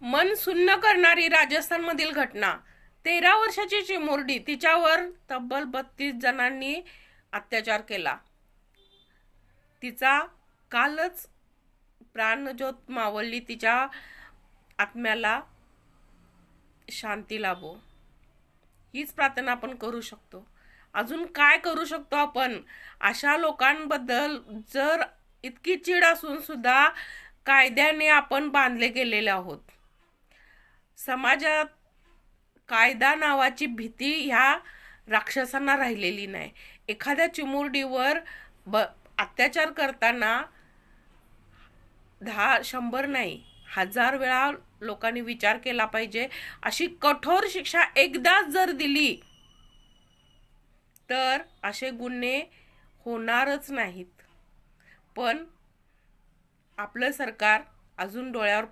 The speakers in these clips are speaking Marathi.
मन सुन्न करणारी राजस्थानमधील घटना. 13 वर्षाची चिमुरडी, तिच्यावर तब्बल 32 जणांनी अत्याचार केला. तिचा कालच प्राणज्योत मावळली. तिच्या आत्म्याला शांती लाभो हीच प्रार्थना आपण करू शकतो. अजून काय करू शकतो आपण? अशा लोकांबद्दल जर इतकी चीड असून सुद्धा कायद्याने आपण बांधले गेलेले आहोत. समाजात कायदा नावाची भीती ह्या राक्षसांना राहिलेली नाही. एखाद्या चिमुरडीवर अत्याचार करताना 10-100 नाही, 1000 वेळा लोकांनी विचार केला पाहिजे. अशी कठोर शिक्षा एकदाच जर दिली तर असे गुन्हे होणारच नाहीत. पण आपलं सरकार अजून डोळ्यावर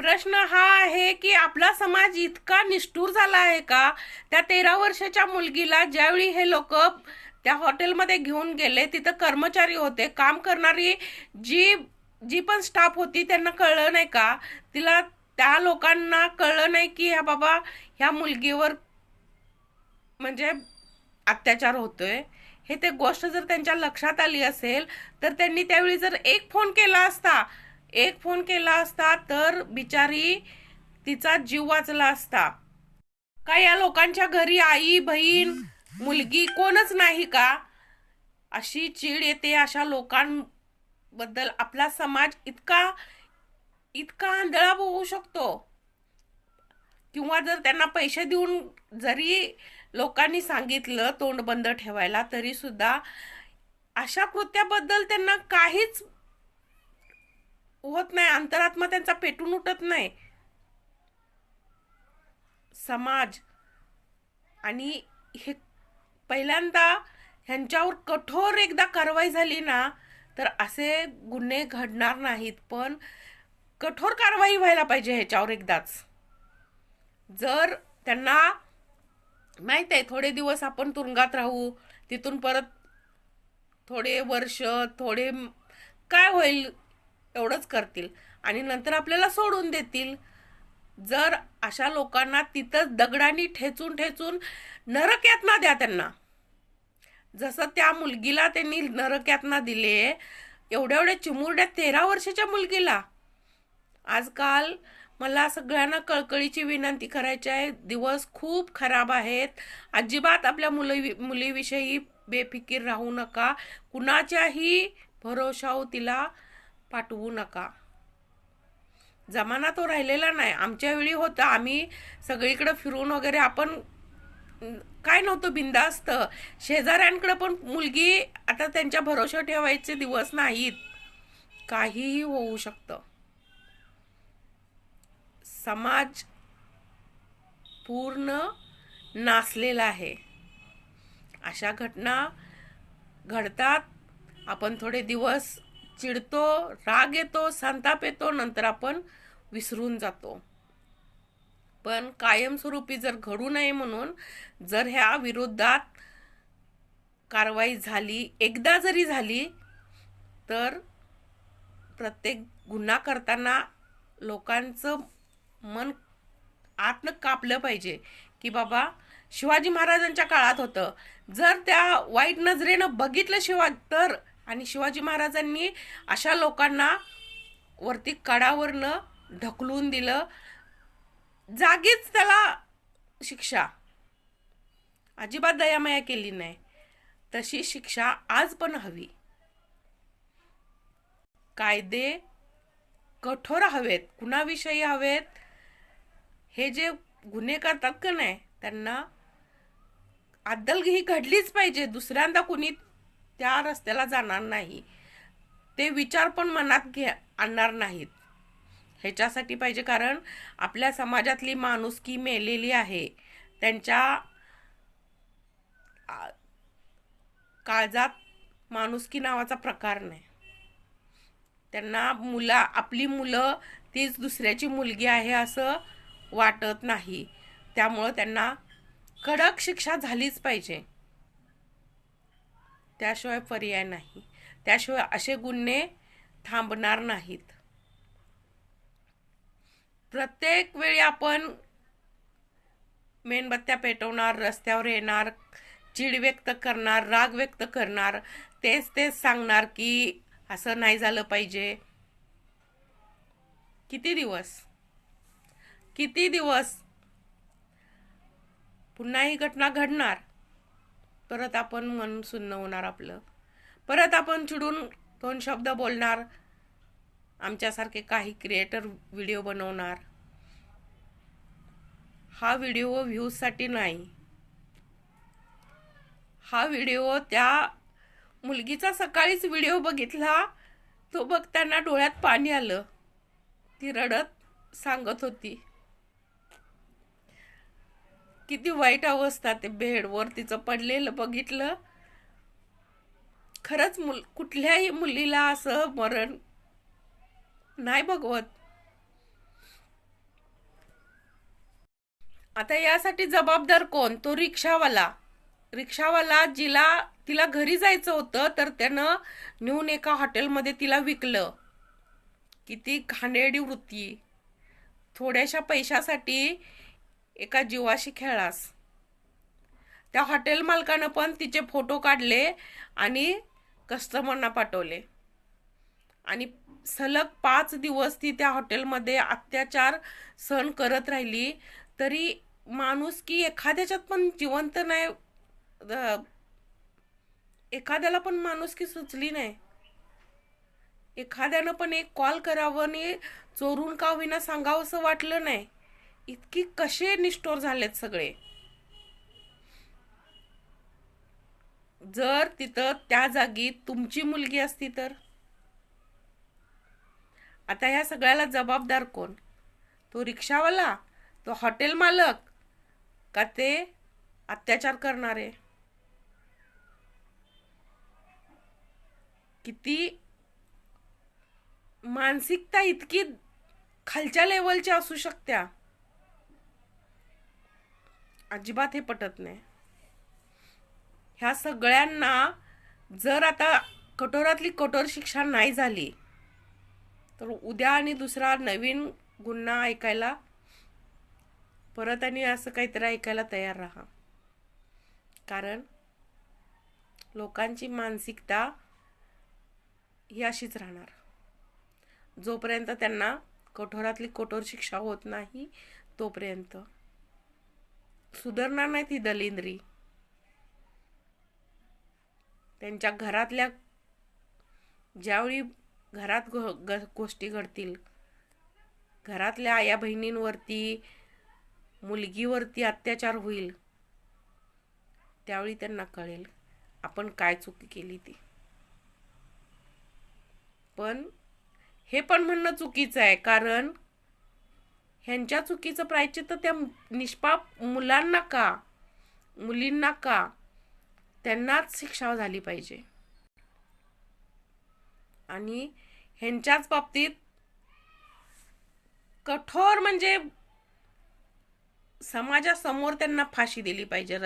प्रश्न हा आहे की आपला समाज इतका निष्ठुर झाला आहे का? त्या 13 वर्षाच्या मुलगीला ज्यावेळी हे लोक त्या हॉटेलमध्ये घेऊन गेले, तिथं कर्मचारी होते, काम करणारी जी जी पण स्टाफ होती, त्यांना कळलं नाही का? त्या लोकांना कळलं नाही की ह्या बाबा ह्या मुलगीवर म्हणजे अत्याचार होतोय. हे ते गोष्ट जर त्यांच्या लक्षात आली असेल तर त्यांनी त्यावेळी जर एक फोन केला असता तर बिचारी तिचा जीव वाचला असता. का या लोकांच्या घरी आई बहीण मुलगी कोणच नाही का? अशी चीड येते अशा लोकांबद्दल. आपला समाज इतका इतका आंधळा होऊ शकतो. किंवा जर त्यांना पैसे देऊन जरी लोकांनी सांगितलं तोंड बंद ठेवायला, तरी सुद्धा अशा कृत्याबद्दल त्यांना काहीच होत नाही. अंतरात्मा त्यांचा पेटून उठत नाही. समाज आणि हे पहिल्यांदा ह्यांच्यावर कठोर एकदा कारवाई झाली ना तर असे गुन्हे घडणार नाहीत. पण कठोर कारवाई व्हायला पाहिजे ह्याच्यावर एकदाच. जर त्यांना माहित आहे थोडे दिवस आपण तुरुंगात राहू, तिथून परत थोडे वर्ष थोडे काय होईल एवढंच करतील आणि नंतर आपल्याला सोडून देतील. जर अशा लोकांना तिथं दगडांनी ठेचून ठेचून नरक यातना द्या त्यांना. जसं त्या मुलगीला त्यांनी नरक यातना दिले, एवढ्या एवढ्या चिमुरड्या 13 वर्षाच्या मुलगीला. आजकाल मला सगळ्यांना कळकळीची विनंती करायची आहे, दिवस खूप खराब आहेत. अजिबात आपल्या मुलीविषयी बेफिकीर राहू नका. कुणाच्याही भरोशावर तिला पाठवू नका. जमाना तो राहिलेला नाही. आमच्या वेळी होता, आम्ही सगळीकडे फिरून वगैरे आपण काय नव्हतं, बिंदास्त. शेजाऱ्यांकडे पण मुलगी आता त्यांच्या भरोशा ठेवायचे दिवस नाहीत. काहीही होऊ शकतं. समाज पूर्ण नासलेला आहे. अशा घटना घडतात. आपण थोडे दिवस चिडतो, राग येतो, संताप येतो, नंतर आपण विसरून जातो. पण कायमस्वरूपी जर घडू नये म्हणून जर ह्या विरोधात कारवाई झाली, एकदा जरी झाली, तर प्रत्येक गुन्हा करताना लोकांचं मन आतनं कापलं पाहिजे की बाबा शिवाजी महाराजांच्या काळात होतं. जर त्या वाईट नजरेनं बघितलं तर आणि शिवाजी महाराजांनी अशा लोकांना वरती कडावरनं ढकलून दिलं, जागीच त्याला शिक्षा, अजिबात दयामया केली नाही. तशी शिक्षा आज पण हवी. कायदे कठोर हवेत. कुणाविषयी हवेत? हे जे गुन्हे करतात का नाही त्यांना अद्दल ही घडलीच पाहिजे. दुसऱ्यांदा कुणी त्या रस्त्याला जाणार नाही, ते विचार पण मनात आणणार नाहीत. ह्याच्यासाठी पाहिजे, कारण आपल्या समाजातली माणुसकी मेलेली आहे. त्यांच्या काळजात माणुसकी नावाचा प्रकार नाही. त्यांना आपली मुलं तीच दुसऱ्याची मुलगी आहे असं वाटत नाही. त्यामुळं त्यांना कडक शिक्षा झालीच पाहिजे. त्याशिवाय पर्याय नाही. त्याशिवाय असे गुन्हे थांबणार नाहीत. प्रत्येक वेळी आपण मेणबत्त्या पेटवणार, रस्त्यावर येणार, चीड व्यक्त करणार, राग व्यक्त करणार, तेच तेच सांगणार की असं नाही झालं पाहिजे. किती दिवस किती दिवस पुन्हा ही घटना घडणार, परत आपण मन सुन्न होणार आपलं, परत आपण चिडून दोन शब्द बोलणार, आमच्यासारखे काही क्रिएटर व्हिडिओ बनवणार. हा व्हिडिओ व्ह्यूजसाठी नाही, हा व्हिडिओ त्या मुलगीचा सकाळीच व्हिडिओ बघितला, तो बघताना डोळ्यात पाणी आलं. ती रडत सांगत होती किती वाईट अवस्था, ते बेडवर तिचं पडलेलं बघितलं. खरंच कुठल्याही मुलीला असं मरण नाही भगवत. आता यासाठी जबाबदार कोण? तो रिक्षावाला. रिक्षावाला तिला घरी जायचं होतं, तर त्यानं नेऊन एका हॉटेलमध्ये तिला विकलं. किती घाणेरडी वृत्ती. थोड्याशा पैशासाठी एका जीवाशी खेळास. त्या हॉटेल मालकानं पण तिचे फोटो काढले आणि कस्टमरना पाठवले, आणि सलग 5 दिवस ती त्या हॉटेलमध्ये अत्याचार सहन करत राहिली. तरी माणूस की एखाद्याच्यात पण जिवंत नाही, एखाद्याला पण माणुसकी सुचली नाही. एखाद्यानं पण एक कॉल करावं आणि चोरून का होईना सांगावं असं वाटलं नाही. इतकी कसे निष्ठुर झालेत सगळे. जर तिथं त्या जागी तुमची मुलगी असती तर? आता ह्या सगळ्याला जबाबदार कोण? तो रिक्षावाला, तो हॉटेल मालक, का ते अत्याचार करणारे? किती मानसिकता इतकी खालच्या लेवलची असू शकत्या, अजिबात हे पटत नाही. ह्या सगळ्यांना जर आता कठोरातली कठोर शिक्षा नाही झाली, तर उद्या आणि दुसरा नवीन गुन्हा ऐकायला परत आणि असं काहीतरी ऐकायला तयार राहा. कारण लोकांची मानसिकता ही अशीच राहणार. जोपर्यंत त्यांना कठोरातली कठोर शिक्षा होत नाही, तोपर्यंत सुधारणार नाही ती दलिंद्री. त्यांच्या घरातल्या ज्यावेळी घरात गोष्टी घडतील, घरातल्या आया बहिणींवरती, मुलगीवरती अत्याचार होईल, त्यावेळी त्यांना कळेल आपण काय चूक केली ती. पण हे पण म्हणणं चुकीचं आहे, कारण ह्यांच्या चुकीचं प्रायश्चित्त त्या निष्पाप मुलांना का, मुलींना का, त्यांनाच शिक्षा झाली पाहिजे. आणि ह्यांच्याच बाबतीत कठोर म्हणजे समाजासमोर त्यांना फाशी दिली पाहिजे.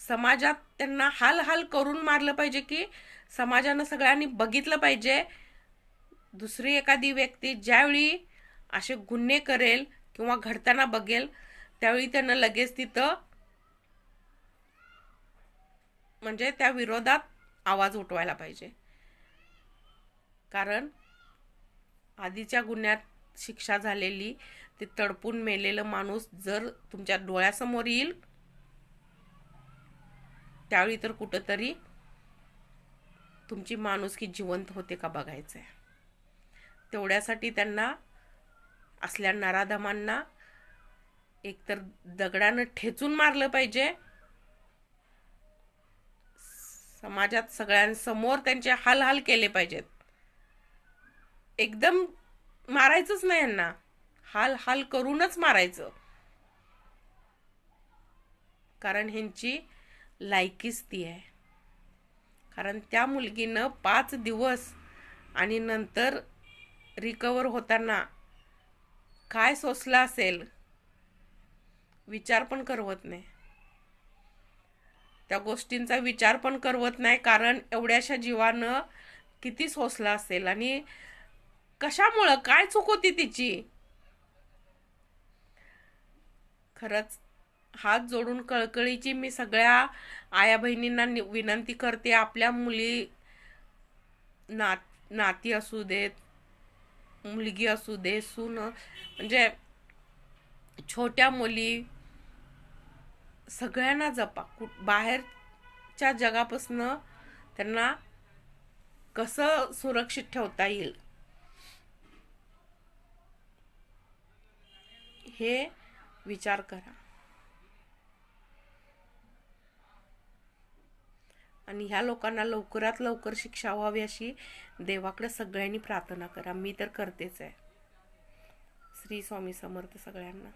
समाजात त्यांना हाल हाल करून मारलं पाहिजे, की समाजानं सगळ्यांनी बघितलं पाहिजे. दुसरी एखादी व्यक्ती ज्यावेळी असे गुन्हे करेल किंवा घडताना बघेल, त्यावेळी त्यांना लगेच तिथं म्हणजे त्या विरोधात आवाज उठवायला पाहिजे. कारण आधीच्या गुन्ह्यात शिक्षा झालेली ते तडपून मेलेलं माणूस जर तुमच्या डोळ्यासमोर येईल, त्यावेळी तर कुठंतरी तुमची माणुसकी जिवंत होते का बघायचंय. तेवढ्यासाठी त्यांना असल्या नराधमांना एकतर दगडानं ठेचून मारलं पाहिजे, समाजात सगळ्यांसमोर त्यांचे हाल हाल केले पाहिजेत. एकदम मारायचंच नाही यांना, हाल हाल करूनच मारायचं. कारण ह्यांची लायकीच ती आहे. कारण त्या मुलगीनं 5 दिवस आणि नंतर रिकवर होताना काय सोसलं असेल विचार पण करवत नाही. त्या गोष्टींचा विचार पण करवत नाही, कारण एवढ्याशा जीवानं किती सोसला असेल आणि कशामुळं, काय चूक होती तिची. खरंच हात जोडून कळकळीची मी सगळ्या आया बहिणींना विनंती करते, आपल्या मुली नाती असू देत, मुलगी असू दे, सून म्हणजे छोट्या मुली, सगळ्यांना जपा. बाहेरच्या जगापासून त्यांना कसं सुरक्षित ठेवता येईल हे विचार करा. आणि ह्या लोकांना लवकरात लवकर शिक्षा व्हावी अशी देवाकडे सगळ्यांनी प्रार्थना करा. मी तर करतेच आहे. श्री स्वामी समर्थ सगळ्यांना.